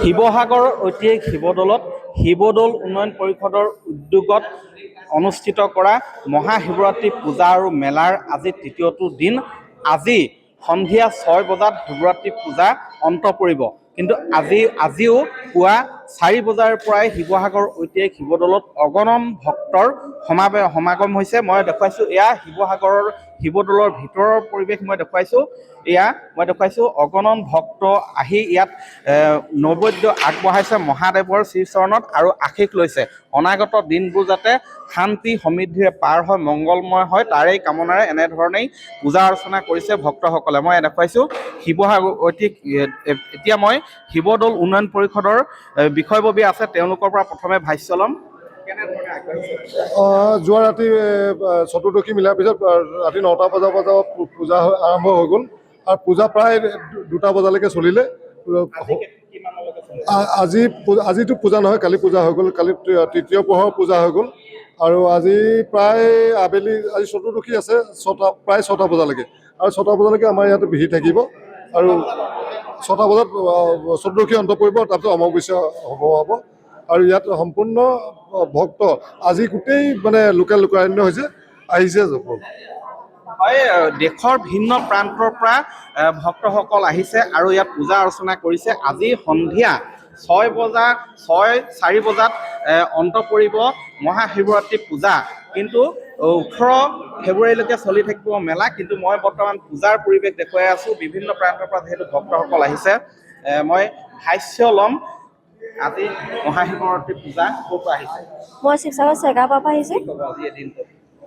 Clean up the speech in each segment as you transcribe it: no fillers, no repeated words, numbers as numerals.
শিৱসাগৰ ঐতিহাসিক শিৱদৌলত শিৱদৌল উন্নয়ন পৰিষদৰ উদ্যোগত অনুষ্ঠিত কৰা মহাশিৱৰাত্ৰি পূজা আৰু মেলাৰ আজি তৃতীয়টো দিন। আজি সন্ধিয়া 6 বজাত শিৱৰাত্ৰি পূজা অন্ত পৰিব। কিন্তু আজিও পুৱা 4 বজাৰ পৰাই শিৱসাগৰ ঐতিহাসিক শিৱদৌলত অগণন ভক্তৰ সমাগম হৈছে। মই দেখুৱাইছোঁ এয়া শিৱসাগৰৰ শিৱদৌলৰ ভিতৰৰ পৰিৱেশ মই দেখুৱাইছোঁ অগণন ভক্ত আহি ইয়াত নৈবেদ্য আগবঢ়াইছে মহাদেৱৰ শ্ৰীচৰণত আৰু আশীষ লৈছে অনাগত দিনবোৰ যাতে শান্তি সমৃদ্ধিৰে পাৰ হয়, মংগলময় হয়, তাৰেই কামনাৰে এনেধৰণেই পূজা অৰ্চনা কৰিছে ভক্তসকলে। মই দেখুৱাইছোঁ শিৱসাগৰ ঐতিহাসিক। এতিয়া মই শিৱদৌল উন্নয়ন পৰিষদৰ বিষয়ববী আছে, তেওঁলোকৰ পৰা প্ৰথমে ভাষ্য ল'ম। যোৱা ৰাতি চতুৰ্দশী মিলাৰ পিছত ৰাতি 9টা বজাৰ পূজা আৰম্ভ হৈ গ'ল আৰু পূজা প্ৰায় 2টা বজালৈকে চলিলে। আজিতো পূজা নহয়, কালি পূজা হৈ গ'ল। কালি তৃতীয় প্ৰহৰ পূজা হৈ গ'ল আৰু আজি প্ৰায় আবেলি, আজি চতুৰ্দশী আছে প্ৰায় 6টা বজালৈকে, আৰু 6টা বজালৈকে আমাৰ ইয়াতে ভিৰ থাকিব আৰু 6টা বজাত চতুৰ্দশী অন্ত পৰিব, তাৰপিছত অমাৱস্যা হ'ব আৰু ইয়াত সম্পূৰ্ণ ভক্ত আজি গোটেই মানে লোকাৰণ্য হৈছে আহিছে। হয়, দেশৰ ভিন্ন প্ৰান্তৰ পৰা ভক্তসকল আহিছে আৰু ইয়াত পূজা অৰ্চনা কৰিছে। আজি সন্ধিয়া 4 বজাত অন্ত পৰিব মহাশিৱৰাত্ৰি পূজা। কিন্তু 18 ফেব্ৰুৱাৰীলৈকে চলি থাকিব মেলা। কিন্তু মই বৰ্তমান পূজাৰ পৰিৱেশ দেখুৱাই আছোঁ। বিভিন্ন প্ৰান্তৰ পৰা যিহেতু ভক্তসকল আহিছে, মই ভাষ্য ল'ম। আজি মহাশিৱৰাত্ৰি পূজা ক'ৰ পৰা আহিছে? মই শিৱসাগৰ চেগাঁৱৰ পৰা আহিছোঁ।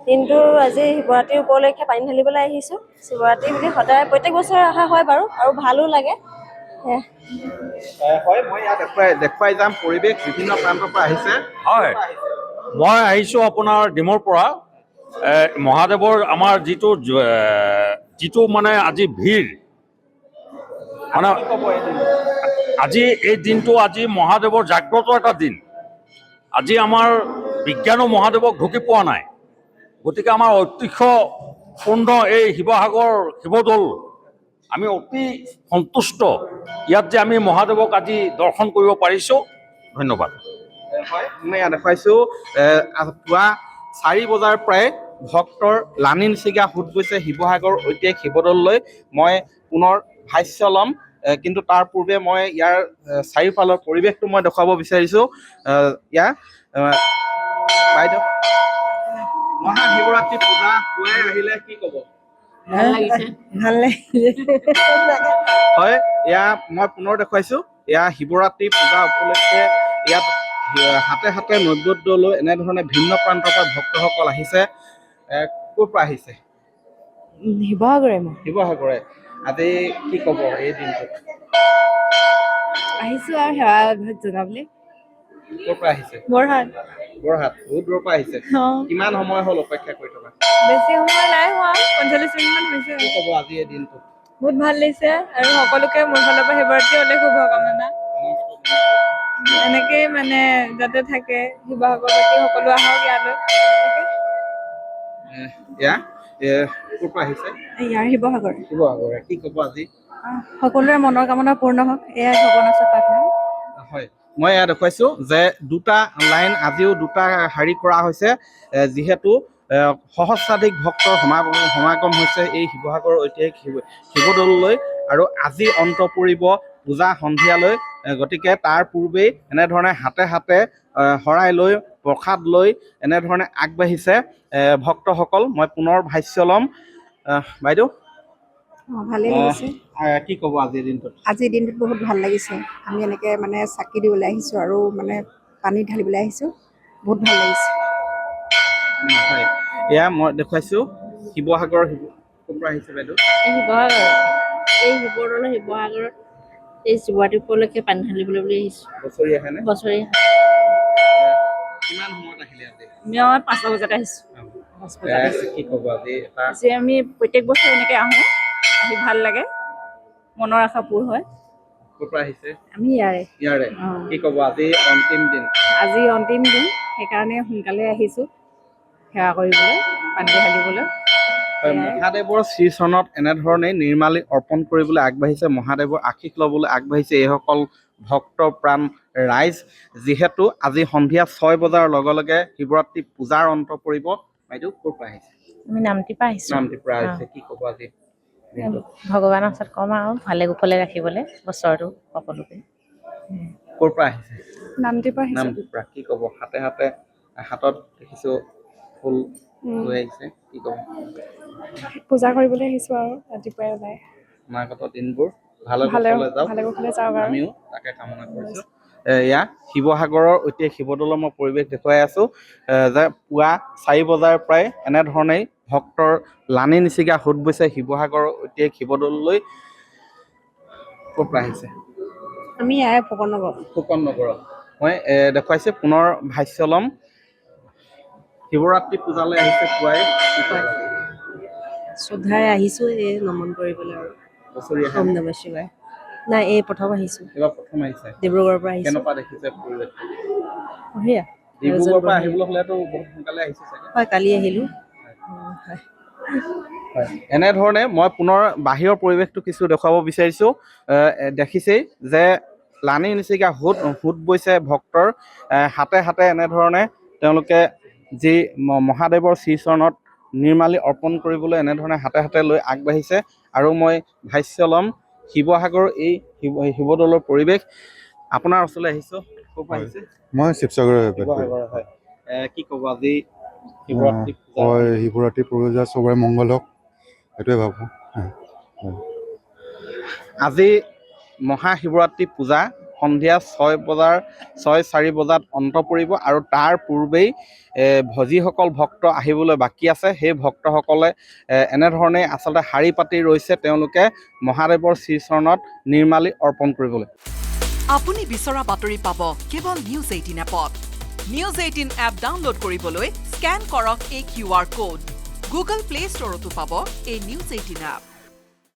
দিনটো আজি শিৱৰাত্ৰি উপলক্ষে পানী ঢালিবলৈ আহিছোঁ। শিৱৰাত্ৰি বুলি সদায় প্ৰত্যেক বছৰে অহা হয় বাৰু, আৰু ভালো লাগে। হয়, মই ইয়াত দেখুৱাই যাম পৰিৱেশ বিভিন্ন প্ৰান্তৰ পৰা আহিছে। হয়, মই আহিছোঁ আপোনাৰ ডিমৰ পৰা। মহাদেৱৰ আমাৰ যিটো মানে আজি ভিৰ, মানে আজি এই দিনটো আজি মহাদেৱৰ জাগ্ৰত এটা দিন। আজি আমাৰ বিজ্ঞানো মহাদেৱক ঢুকি পোৱা নাই, গতিকে আমাৰ ঐতিহ্যপূৰ্ণ এই শিৱসাগৰ শিৱদৌল আমি অতি সন্তুষ্ট ইয়াত যে আমি মহাদেৱক আজি দৰ্শন কৰিব পাৰিছোঁ। ধন্যবাদ। হয়, মই ইয়াত দেখুৱাইছোঁ পুৱা 4 বজাৰ পৰাই ভক্তৰ লানি নিচিগা সোঁত গৈছে শিৱসাগৰ ঐতিহাসিক শিৱদৌললৈ। মই পুনৰ ভাষ্য ল'ম, কিন্তু তাৰ পূৰ্বে মই ইয়াৰ চাৰিওফালৰ পৰিৱেশটো মই দেখুৱাব বিচাৰিছোঁ। বাইদেউ, মহাশিৱৰাত্ৰি পূজা পুৱাই আহিলে, কি ক'ব? ভাল লাগিছে। হয়, এয়া মই পুনৰ দেখুৱাইছোঁ। এয়া শিৱৰাত্ৰি পূজা উপলক্ষে ইয়াত হাতে হাতে নৈবেদ্য লৈ এনেধৰণে ভিন্ন প্ৰান্তৰ পৰা ভক্তসকল আহিছে। ক'ৰ পৰা আহিছে? শিৱসাগৰে। আজি কি ক'ব এই দিনটোত? আহিছোঁ আৰু সেৱা জনাবলৈ। ক'ৰ পৰা আহিছে? বৰহাট। বহুত দূৰৰ পৰা আহিছে। কিমান সময় হ'ল অপেক্ষা কৰি থকা? বেছি সময় নাই হোৱা, 45 মিনিটমান হৈছে। কি ক'ব আজি এই দিনটোত? বহুত ভাল লাগিছে আৰু সকলোকে মোৰ ফালৰ পৰা শিৱৰাত্ৰি অনেক শুভকামনা। এনেকেই মানে যাতে থাকে, শিৱসাগৰবাসী সকলো আহক ইয়ালৈ। ক'ৰ পৰা আহিছে? ইয়াৰ শিৱসাগৰে। কি ক'ব আজি? সকলোৰে মনৰ কামনা পূৰ্ণ হওক, এয়াই ভগৱানৰ প্ৰাৰ্থনা। হয়, মই এয়া দেখুৱাইছোঁ যে 2টা লাইন আজিও 2টা শাৰী কৰা হৈছে, যিহেতু সহস্ৰাধিক ভক্তৰ সমাগম হৈছে এই শিৱসাগৰ ঐতিহাসিক শিৱদৌললৈ আৰু আজি অন্ত পৰিব পূজা সন্ধিয়ালৈ। গতিকে তাৰ পূৰ্বেই এনেধৰণে হাতে হাতে শৰাই লৈ প্ৰসাদ লৈ এনেধৰণে আগবাঢ়িছে ভক্তসকল। মই পুনৰ ভাষ্য ল'ম। বাইদেউ, ভালেই লাগিছে। কি ক'ব আজিৰ দিনটোত? আজিৰ দিনটোত বহুত ভাল লাগিছে। আমি এনেকৈ মানে চাকি দিবলৈ আহিছোঁ আৰু মানে পানী ঢালিবলৈ আহিছোঁ। বহুত ভাল লাগিছে। হয়, এয়া মই দেখুৱাইছোঁ শিৱসাগৰ। ক'ৰ পৰা আহিছে বাইদেউ? এই শিৱদৌল শিৱসাগৰত এই শিৱৰাত্ৰি উপলক্ষে পানী ঢালিবলৈ বুলি আহিছোঁ। বছৰি আহেনে? বছৰি। কিমান সময়ত আহিলে আজি? মই 5টা বজাত আহিছোঁ। কি ক'ব আজি? আজি আমি প্ৰত্যেক বছৰ এনেকৈ আহোঁ, আহি ভাল লাগে, মনৰ আশা পূৰ হয়। ক'ৰ পৰা আহিছে? আমি ইয়াৰে। কি ক'ব আজি অন্তিম দিন? আজি অন্তিম দিন, সেইকাৰণে সোনকালে আহিছোঁ সেৱা কৰিবলৈ, পানী ঢালিবলৈ। মহাদেৱৰ শ্ৰীচৰণত এনেধৰণে নিৰ্মালি অৰ্পণ কৰিবলৈ আগবাঢ়িছে, মহাদেৱৰ আশীষ ল'বলৈ আগবাঢ়িছে এইসকল ভক্তপ্ৰাণ ৰাইজ। যিহেতু আজি সন্ধিয়া 6 বজাৰ লগে লগে শিৱৰাত্ৰি পূজাৰ অন্ত পৰিব। বাইদেউ ক'ৰ পৰা আহিছে? আমি নামটি পৰা আহিছোঁ। নামটিৰ পৰা আহিছে। কি ক'ব আজি দিনটো? ভগৱানৰ ওচৰত ক'ম আৰু ভালে কুশলে ৰাখিবলৈ বছৰটো সকলোকে। ক'ৰ পৰা আহিছে? নামটিৰ পৰা আহিছোঁ। নামটিৰ পৰা। কি ক'ব? হাতত দেখিছোঁ ফুল লৈ আহিছে। কি ক'ব? পূজা কৰিবলৈ আহিছোঁ আৰু ৰাতিপুৱাই ওলাই। অনাগত দিনবোৰ ভালে ভালে কুশলে যাওক। যাওক আৰু আমিও তাকে কামনা কৰিছোঁ। এয়া শিৱসাগৰৰ ঐতিহাসিক শিৱদৌলৰ মই পৰিৱেশ দেখুৱাই আছোঁ যে পুৱা 4 বজাৰ পৰাই এনেধৰণেই ভক্তৰ লানি নিচিগা সোঁত বৈছে শিৱসাগৰৰ ঐতিহাসিক শিৱদৌললৈ। ক'ৰ পৰা আহিছে? আমি ইয়াৰে ফুকন নগৰ। ফুকন নগৰত। মই দেখুৱাইছোঁ পুনৰ ভাষ্য ল'ম। শিৱৰাত্ৰি পূজালৈ আহিছে পুৱাই। শ্ৰদ্ধাৰে আহিছোঁ এই নমন কৰিবলৈ আৰু বছৰীয়া ওম নমঃ শিৱায়। নাই এই প্ৰথম আহিছোঁ, এইবাৰ প্ৰথম আহিছে। ডিব্ৰুগড়ৰ পৰা আহিছোঁ। কেনেকুৱা দেখিছে পৰিৱেশটো? বঢ়িয়া। ডিব্ৰুগড়ৰ পৰা আহিবলৈ হ'লেতো বহুত সোনকালে আহিছে চাগে। হয়, কালি আহিলোঁ। হয়। হয়, এনেধৰণে মই পুনৰ বাহিৰৰ পৰিৱেশটো কিছু দেখুৱাব বিচাৰিছোঁ। দেখিছেই যে লানি নিচিগা সোঁত বৈছে ভক্তৰ। হাতে হাতে এনেধৰণে তেওঁলোকে যি মহাদেৱৰ শ্ৰীচৰণত নিৰ্মালি অৰ্পণ কৰিবলৈ এনেধৰণে হাতে হাতে লৈ আগবাঢ়িছে। আৰু মই ভাষ্য ল'ম শিৱসাগৰৰ এই শিৱদৌলৰ পৰিৱেশ। আপোনাৰ ওচৰলৈ আহিছোঁ। ক'ৰ পৰা আহিছে? মই শিৱসাগৰৰ শিৱসাগৰ। হয়, কি ক'ব আজি শিৱৰাত্ৰি পূজা? হয়, শিৱৰাত্ৰি পূজা চবৰে মংগল হওক সেইটোৱে ভাবোঁ। আজি মহাশিৱৰাত্ৰি পূজা সন্ধিয়া 6:04 বজাত অন্ত পৰিব আৰু তাৰ পূৰ্বেই যিসকল ভক্ত আহিবলৈ বাকী আছে সেই ভক্তসকলে এনেধৰণে আচলতে শাৰী পাতি ৰৈছে তেওঁলোকে মহাদেৱৰ শ্ৰীচৰণত নিৰ্মালি অৰ্পণ কৰিবলৈ। আপুনি বিচৰা বাতৰি পাব কেৱল নিউজ 18 এপত। নিউজ 18 এপ ডাউনলোড কৰিবলৈ স্কেন কৰক এই QR কোড। গুগল প্লে ষ্টৰতো পাব এই নিউজ 18 এপ।